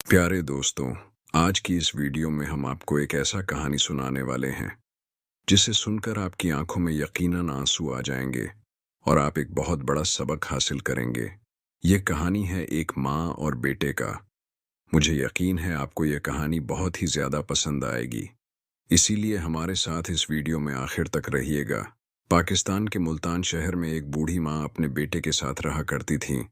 प्यारे दोस्तों, आज की इस वीडियो में हम आपको एक ऐसा कहानी सुनाने वाले हैं जिसे सुनकर आपकी आंखों में यकीनन आंसू आ जाएंगे और आप एक बहुत बड़ा सबक हासिल करेंगे। ये कहानी है एक माँ और बेटे का। मुझे यकीन है आपको ये कहानी बहुत ही ज्यादा पसंद आएगी, इसीलिए हमारे साथ इस वीडियो में आखिर तक रहिएगा। पाकिस्तान के मुल्तान शहर में एक बूढ़ी माँ अपने बेटे के साथ रहा करती थी।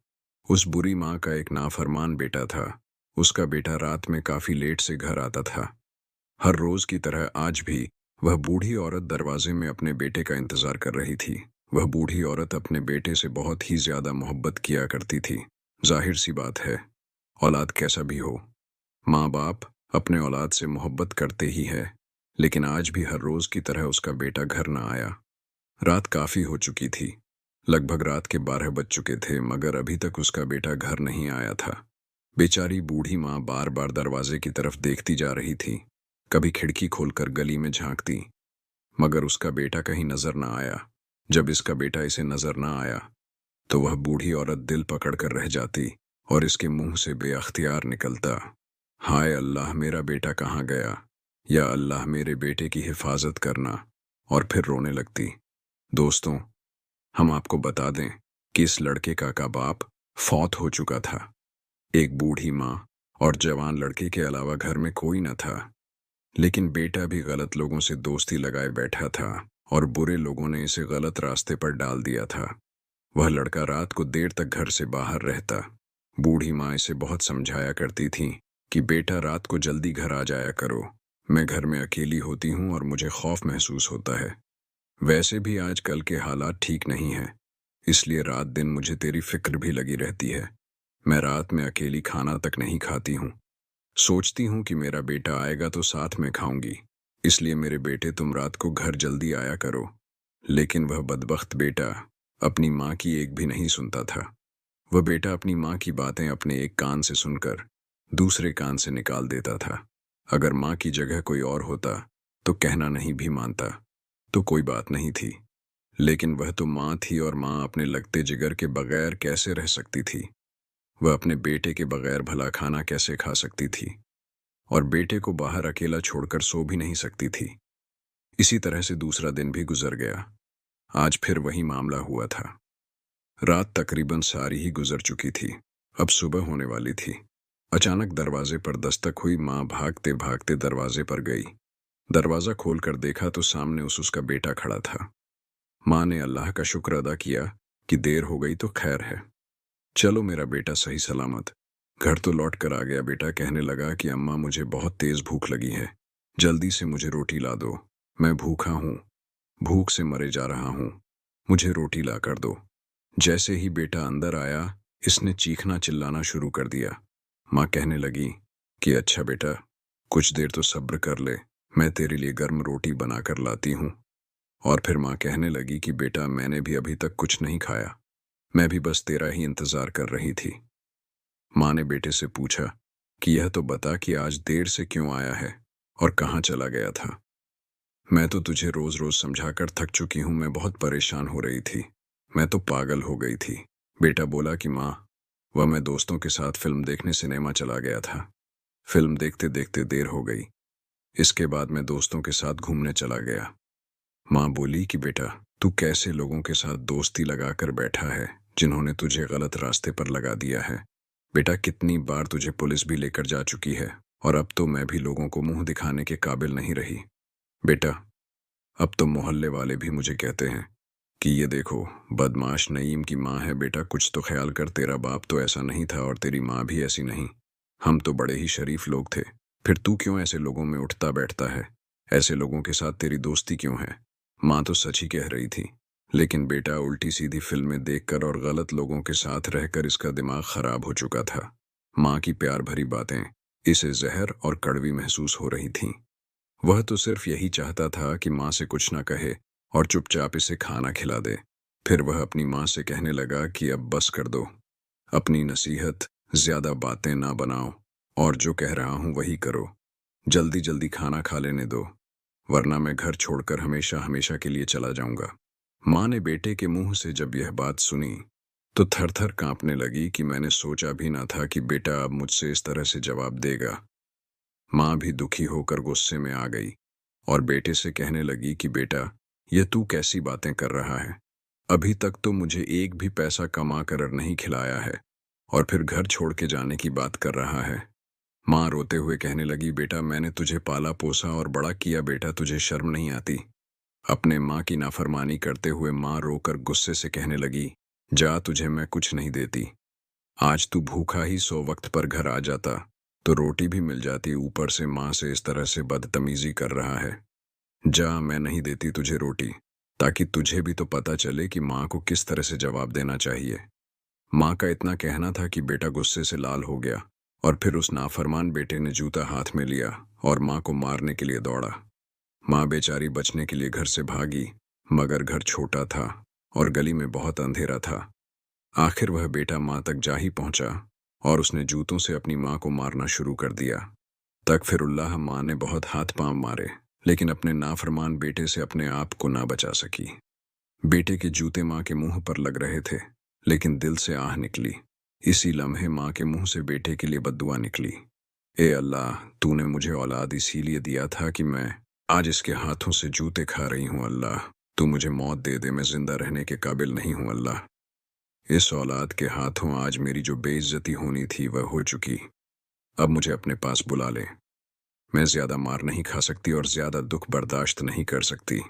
उस बुरी माँ का एक नाफरमान बेटा था। उसका बेटा रात में काफी लेट से घर आता था। हर रोज की तरह आज भी वह बूढ़ी औरत दरवाजे में अपने बेटे का इंतजार कर रही थी। वह बूढ़ी औरत अपने बेटे से बहुत ही ज्यादा मोहब्बत किया करती थी। जाहिर सी बात है, औलाद कैसा भी हो, माँ बाप अपने औलाद से मोहब्बत करते ही है। लेकिन आज भी हर रोज की तरह उसका बेटा घर न आया। रात काफी हो चुकी थी, लगभग रात के 12 बज चुके थे, मगर अभी तक उसका बेटा घर नहीं आया था। बेचारी बूढ़ी माँ बार बार दरवाजे की तरफ देखती जा रही थी, कभी खिड़की खोलकर गली में झांकती, मगर उसका बेटा कहीं नजर न आया। जब इसका बेटा इसे नजर न आया तो वह बूढ़ी औरत दिल पकड़कर रह जाती और इसके मुंह से बेअख्तियार निकलता, हाय अल्लाह, मेरा बेटा कहाँ गया, या अल्लाह मेरे बेटे की हिफाजत करना। और फिर रोने लगती। दोस्तों, हम आपको बता दें कि इस लड़के का बाप फौत हो चुका था। एक बूढ़ी माँ और जवान लड़के के अलावा घर में कोई न था। लेकिन बेटा भी गलत लोगों से दोस्ती लगाए बैठा था और बुरे लोगों ने इसे गलत रास्ते पर डाल दिया था। वह लड़का रात को देर तक घर से बाहर रहता। बूढ़ी माँ इसे बहुत समझाया करती थी कि बेटा रात को जल्दी घर आ जाया करो, मैं घर में अकेली होती हूँ और मुझे खौफ महसूस होता है। वैसे भी आजकल के हालात ठीक नहीं हैं, इसलिए रात दिन मुझे तेरी फिक्र भी लगी रहती है। मैं रात में अकेली खाना तक नहीं खाती हूँ। सोचती हूँ कि मेरा बेटा आएगा तो साथ में खाऊंगी, इसलिए मेरे बेटे तुम रात को घर जल्दी आया करो। लेकिन वह बदबख्त बेटा अपनी माँ की एक भी नहीं सुनता था। वह बेटा अपनी माँ की बातें अपने एक कान से सुनकर दूसरे कान से निकाल देता था। अगर माँ की जगह कोई और होता तो कहना नहीं भी मानता तो कोई बात नहीं थी, लेकिन वह तो माँ थी और माँ अपने लगते जिगर के बगैर कैसे रह सकती थी। वह अपने बेटे के बगैर भला खाना कैसे खा सकती थी, और बेटे को बाहर अकेला छोड़कर सो भी नहीं सकती थी। इसी तरह से दूसरा दिन भी गुजर गया। आज फिर वही मामला हुआ था। रात तकरीबन सारी ही गुजर चुकी थी, अब सुबह होने वाली थी। अचानक दरवाजे पर दस्तक हुई। माँ भागते भागते दरवाजे पर गई। दरवाजा खोलकर देखा तो सामने उसका बेटा खड़ा था। माँ ने अल्लाह का शुक्र अदा किया कि देर हो गई तो खैर है, चलो मेरा बेटा सही सलामत घर तो लौट कर आ गया। बेटा कहने लगा कि अम्मा, मुझे बहुत तेज भूख लगी है, जल्दी से मुझे रोटी ला दो, मैं भूखा हूँ, भूख से मरे जा रहा हूँ, मुझे रोटी ला कर दो। जैसे ही बेटा अंदर आया, इसने चीखना चिल्लाना शुरू कर दिया। माँ कहने लगी कि अच्छा बेटा, कुछ देर तो सब्र कर ले, मैं तेरे लिए गर्म रोटी बनाकर लाती हूँ। और फिर माँ कहने लगी कि बेटा, मैंने भी अभी तक कुछ नहीं खाया, मैं भी बस तेरा ही इंतजार कर रही थी। माँ ने बेटे से पूछा कि यह तो बता कि आज देर से क्यों आया है और कहाँ चला गया था। मैं तो तुझे रोज रोज समझाकर थक चुकी हूँ, मैं बहुत परेशान हो रही थी, मैं तो पागल हो गई थी। बेटा बोला कि माँ, वह मैं दोस्तों के साथ फिल्म देखने सिनेमा चला गया था। फिल्म देखते देखते देर हो गई, इसके बाद मैं दोस्तों के साथ घूमने चला गया। माँ बोली कि बेटा, तू कैसे लोगों के साथ दोस्ती लगाकर बैठा है जिन्होंने तुझे गलत रास्ते पर लगा दिया है। बेटा, कितनी बार तुझे पुलिस भी लेकर जा चुकी है और अब तो मैं भी लोगों को मुंह दिखाने के काबिल नहीं रही। बेटा, अब तो मोहल्ले वाले भी मुझे कहते हैं कि ये देखो, बदमाश नईम की माँ है। बेटा, कुछ तो ख्याल कर, तेरा बाप तो ऐसा नहीं था और तेरी माँ भी ऐसी नहीं। हम तो बड़े ही शरीफ लोग थे, फिर तू क्यों ऐसे लोगों में उठता बैठता है? ऐसे लोगों के साथ तेरी दोस्ती क्यों है? माँ तो सच ही कह रही थी, लेकिन बेटा उल्टी सीधी फिल्में देखकर और गलत लोगों के साथ रहकर इसका दिमाग खराब हो चुका था। माँ की प्यार भरी बातें इसे जहर और कड़वी महसूस हो रही थीं। वह तो सिर्फ यही चाहता था कि माँ से कुछ ना कहे और चुपचाप इसे खाना खिला दे। फिर वह अपनी माँ से कहने लगा कि अब बस कर दो, अपनी नसीहत ज्यादा बातें ना बनाओ और जो कह रहा हूँ वही करो। जल्दी जल्दी खाना खा लेने दो, वरना मैं घर छोड़कर हमेशा हमेशा के लिए चला जाऊंगा। माँ ने बेटे के मुंह से जब यह बात सुनी तो थर-थर काँपने लगी कि मैंने सोचा भी ना था कि बेटा अब मुझसे इस तरह से जवाब देगा। माँ भी दुखी होकर गुस्से में आ गई और बेटे से कहने लगी कि बेटा, ये तू कैसी बातें कर रहा है? अभी तक तो मुझे एक भी पैसा कमा कर नहीं खिलाया है और फिर घर छोड़ के जाने की बात कर रहा है। माँ रोते हुए कहने लगी, बेटा मैंने तुझे पाला पोसा और बड़ा किया बेटा, तुझे शर्म नहीं आती? अपने माँ की नाफरमानी करते हुए माँ रोकर गुस्से से कहने लगी, जा तुझे मैं कुछ नहीं देती। आज तू भूखा ही 100 वक्त पर घर आ जाता तो रोटी भी मिल जाती, ऊपर से माँ से इस तरह से बदतमीजी कर रहा है। जा, मैं नहीं देती तुझे रोटी, ताकि तुझे भी तो पता चले कि माँ को किस तरह से जवाब देना चाहिए। माँ का इतना कहना था कि बेटा गुस्से से लाल हो गया और फिर उस नाफरमान बेटे ने जूता हाथ में लिया और माँ को मारने के लिए दौड़ा। माँ बेचारी बचने के लिए घर से भागी, मगर घर छोटा था और गली में बहुत अंधेरा था। आखिर वह बेटा माँ तक जा ही पहुंचा और उसने जूतों से अपनी माँ को मारना शुरू कर दिया। तकफिरुल्लाह, माँ ने बहुत हाथ पांव मारे, लेकिन अपने नाफरमान बेटे से अपने आप को ना बचा सकी। बेटे के जूते माँ के मुंह पर लग रहे थे, लेकिन दिल से आह निकली। इसी लम्हे माँ के मुंह से बेटे के लिए बद्दुआ निकली। ए अल्लाह, तूने मुझे औलाद इसीलिए दिया था कि मैं आज इसके हाथों से जूते खा रही हूँ। अल्लाह, तू मुझे मौत दे दे, मैं जिंदा रहने के काबिल नहीं हूँ। अल्लाह, इस औलाद के हाथों आज मेरी जो बेइज्जती होनी थी वह हो चुकी। अब मुझे अपने पास बुला ले। मैं ज्यादा मार नहीं खा सकती और ज्यादा दुख बर्दाश्त नहीं कर सकती।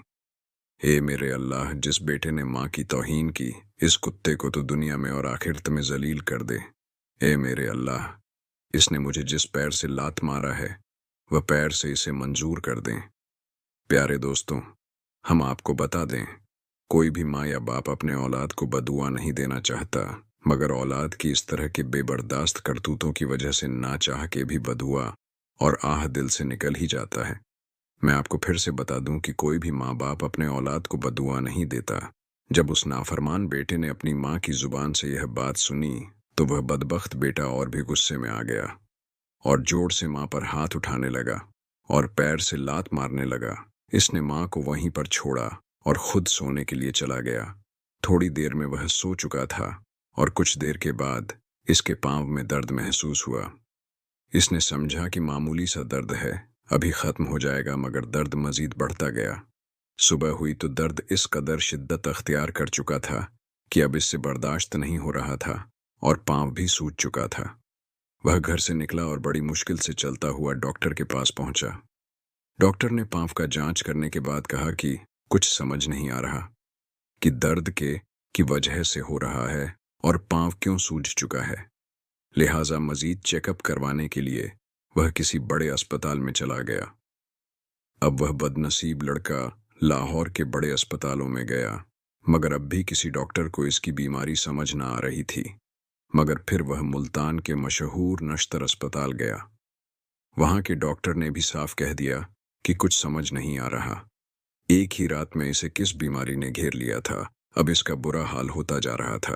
ए मेरे अल्लाह, जिस बेटे ने माँ की तौहीन की, इस कुत्ते को तो दुनिया में और आखिरत में जलील कर दे। ए मेरे अल्लाह, इसने मुझे जिस पैर से लात मारा है वह पैर से इसे मंजूर कर दें। प्यारे दोस्तों, हम आपको बता दें, कोई भी माँ या बाप अपने औलाद को बदुआ नहीं देना चाहता, मगर औलाद की इस तरह के बेबर्दाश्त करतूतों की वजह से ना चाह के भी बदुआ और आह दिल से निकल ही जाता है। मैं आपको फिर से बता दूं कि कोई भी माँ बाप अपने औलाद को बदुआ नहीं देता। जब उस नाफरमान बेटे ने अपनी माँ की जुबान से यह बात सुनी तो वह बदबख्त बेटा और भी गुस्से में आ गया और जोर से माँ पर हाथ उठाने लगा और पैर से लात मारने लगा। इसने माँ को वहीं पर छोड़ा और खुद सोने के लिए चला गया। थोड़ी देर में वह सो चुका था और कुछ देर के बाद इसके पांव में दर्द महसूस हुआ। इसने समझा कि मामूली सा दर्द है, अभी खत्म हो जाएगा, मगर दर्द मजीद बढ़ता गया। सुबह हुई तो दर्द इस कदर शिद्दत अख्तियार कर चुका था कि अब इससे बर्दाश्त नहीं हो रहा था और पांव भी सूज चुका था। वह घर से निकला और बड़ी मुश्किल से चलता हुआ डॉक्टर के पास पहुंचा। डॉक्टर ने पांव का जांच करने के बाद कहा कि कुछ समझ नहीं आ रहा कि दर्द के की वजह से हो रहा है और पांव क्यों सूज चुका है। लिहाजा मजीद चेकअप करवाने के लिए वह किसी बड़े अस्पताल में चला गया। अब वह बदनसीब लड़का लाहौर के बड़े अस्पतालों में गया, मगर अब भी किसी डॉक्टर को इसकी बीमारी समझ ना आ रही थी। मगर फिर वह मुल्तान के मशहूर नश्तर अस्पताल गया। वहां के डॉक्टर ने भी साफ कह दिया कि कुछ समझ नहीं आ रहा। एक ही रात में इसे किस बीमारी ने घेर लिया था। अब इसका बुरा हाल होता जा रहा था।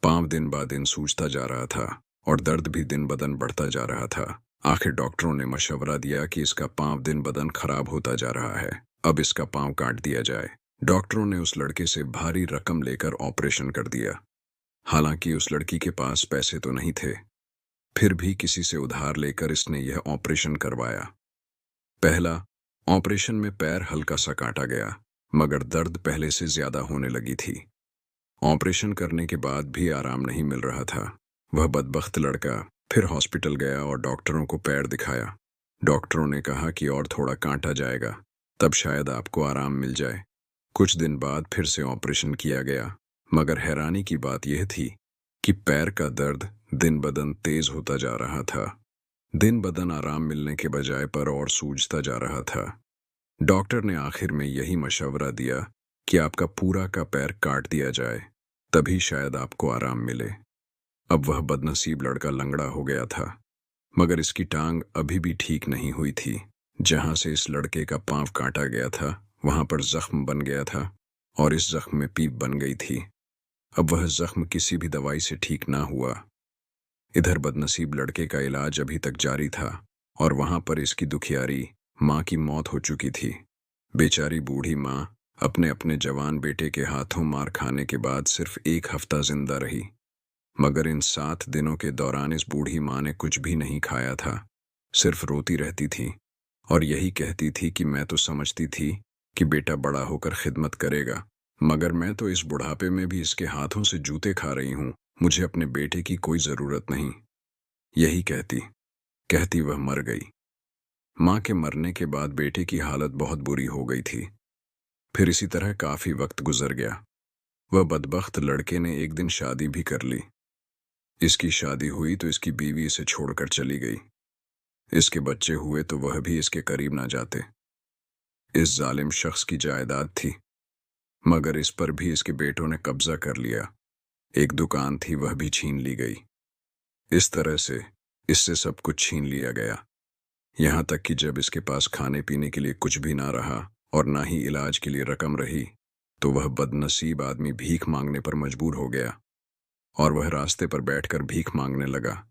पांव दिन ब दिन सूजता जा रहा था और दर्द भी दिन ब दिन बढ़ता जा रहा था। आखिर डॉक्टरों ने मशवरा दिया कि इसका पांव दिन ब दिन खराब होता जा रहा है, अब इसका पांव काट दिया जाए। डॉक्टरों ने उस लड़के से भारी रकम लेकर ऑपरेशन कर दिया। हालांकि उस लड़की के पास पैसे तो नहीं थे, फिर भी किसी से उधार लेकर इसने यह ऑपरेशन करवाया। पहला ऑपरेशन में पैर हल्का सा काटा गया, मगर दर्द पहले से ज्यादा होने लगी थी। ऑपरेशन करने के बाद भी आराम नहीं मिल रहा था। वह बदबख्त लड़का फिर हॉस्पिटल गया और डॉक्टरों को पैर दिखाया। डॉक्टरों ने कहा कि और थोड़ा काटा जाएगा, तब शायद आपको आराम मिल जाए। कुछ दिन बाद फिर से ऑपरेशन किया गया, मगर हैरानी की बात यह थी कि पैर का दर्द दिन ब दिन तेज होता जा रहा था। दिन ब दिन आराम मिलने के बजाय पर और सूजता जा रहा था। डॉक्टर ने आखिर में यही मशवरा दिया कि आपका पूरा का पैर काट दिया जाए, तभी शायद आपको आराम मिले। अब वह बदनसीब लड़का लंगड़ा हो गया था, मगर इसकी टांग अभी भी ठीक नहीं हुई थी। जहां से इस लड़के का पांव काटा गया था वहां पर जख्म बन गया था और इस जख्म में पीप बन गई थी। अब वह जख्म किसी भी दवाई से ठीक ना हुआ। इधर बदनसीब लड़के का इलाज अभी तक जारी था और वहां पर इसकी दुखियारी माँ की मौत हो चुकी थी। बेचारी बूढ़ी माँ अपने अपने जवान बेटे के हाथों मार खाने के बाद सिर्फ 1 हफ्ता जिंदा रही। मगर इन 7 दिनों के दौरान इस बूढ़ी माँ ने कुछ भी नहीं खाया था, सिर्फ रोती रहती थी और यही कहती थी कि मैं तो समझती थी कि बेटा बड़ा होकर खिदमत करेगा, मगर मैं तो इस बुढ़ापे में भी इसके हाथों से जूते खा रही हूँ। मुझे अपने बेटे की कोई जरूरत नहीं। यही कहती कहती वह मर गई। माँ के मरने के बाद बेटे की हालत बहुत बुरी हो गई थी। फिर इसी तरह काफी वक्त गुजर गया। वह बदबख्त लड़के ने एक दिन शादी भी कर ली। इसकी शादी हुई तो इसकी बीवी इसे छोड़कर चली गई। इसके बच्चे हुए तो वह भी इसके करीब ना जाते। इस जालिम शख्स की जायदाद थी, मगर इस पर भी इसके बेटों ने कब्जा कर लिया। एक दुकान थी, वह भी छीन ली गई। इस तरह से इससे सब कुछ छीन लिया गया, यहाँ तक कि जब इसके पास खाने पीने के लिए कुछ भी ना रहा और ना ही इलाज के लिए रकम रही, तो वह बदनसीब आदमी भीख मांगने पर मजबूर हो गया और वह रास्ते पर बैठकर भीख मांगने लगा।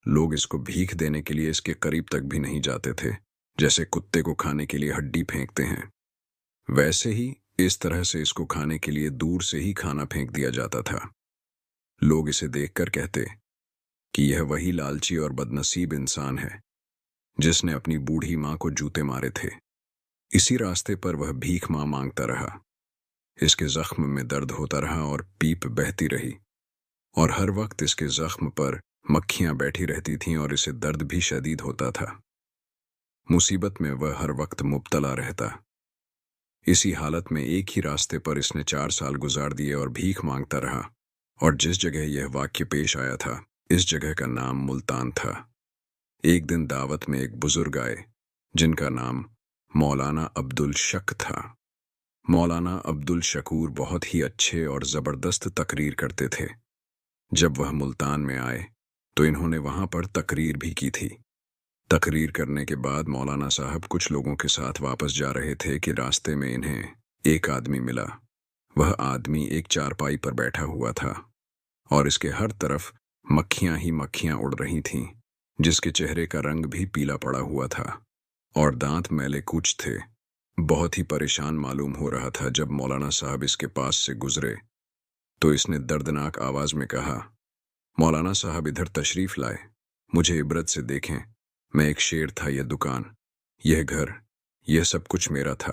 लोग इसको भीख देने के लिए इसके करीब तक भी नहीं जाते थे। जैसे कुत्ते को खाने के लिए हड्डी फेंकते हैं, वैसे ही इस तरह से इसको खाने के लिए दूर से ही खाना फेंक दिया जाता था। लोग इसे देखकर कहते कि यह वही लालची और बदनसीब इंसान है जिसने अपनी बूढ़ी माँ को जूते मारे थे। इसी रास्ते पर वह भीख माँ मांगता रहा। इसके जख्म में दर्द होता रहा और पीप बहती रही, और हर वक्त इसके जख्म पर मक्खियां बैठी रहती थीं और इसे दर्द भी शदीद होता था। मुसीबत में वह हर वक्त मुब्तला रहता। इसी हालत में एक ही रास्ते पर इसने 4 साल गुजार दिए और भीख मांगता रहा। और जिस जगह यह वाक्य पेश आया था, इस जगह का नाम मुल्तान था। एक दिन दावत में एक बुजुर्ग आए जिनका नाम मौलाना अब्दुल शक था। मौलाना अब्दुल शकूर बहुत ही अच्छे और ज़बरदस्त तकरीर करते थे। जब वह मुल्तान में आए तो इन्होंने वहां पर तकरीर भी की थी। तकरीर करने के बाद मौलाना साहब कुछ लोगों के साथ वापस जा रहे थे कि रास्ते में इन्हें एक आदमी मिला। वह आदमी एक चारपाई पर बैठा हुआ था और इसके हर तरफ मक्खियां ही मक्खियां उड़ रही थीं, जिसके चेहरे का रंग भी पीला पड़ा हुआ था और दांत मैले कूच थे। बहुत ही परेशान मालूम हो रहा था। जब मौलाना साहब इसके पास से गुजरे तो इसने दर्दनाक आवाज में कहा, मौलाना साहब इधर तशरीफ लाए, मुझे इबरत से देखें। मैं एक शेर था, यह दुकान, यह घर, यह सब कुछ मेरा था,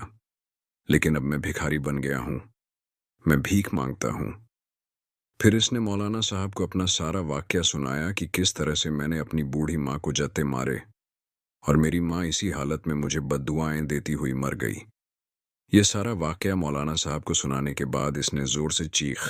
लेकिन अब मैं भिखारी बन गया हूं। मैं भीख मांगता हूं। फिर इसने मौलाना साहब को अपना सारा वाकया सुनाया कि किस तरह से मैंने अपनी बूढ़ी माँ को जत्ते मारे और मेरी माँ इसी हालत में मुझे बद्दुआएं देती हुई मर गई। यह सारा वाकया मौलाना साहब को सुनाने के बाद इसने जोर से चीख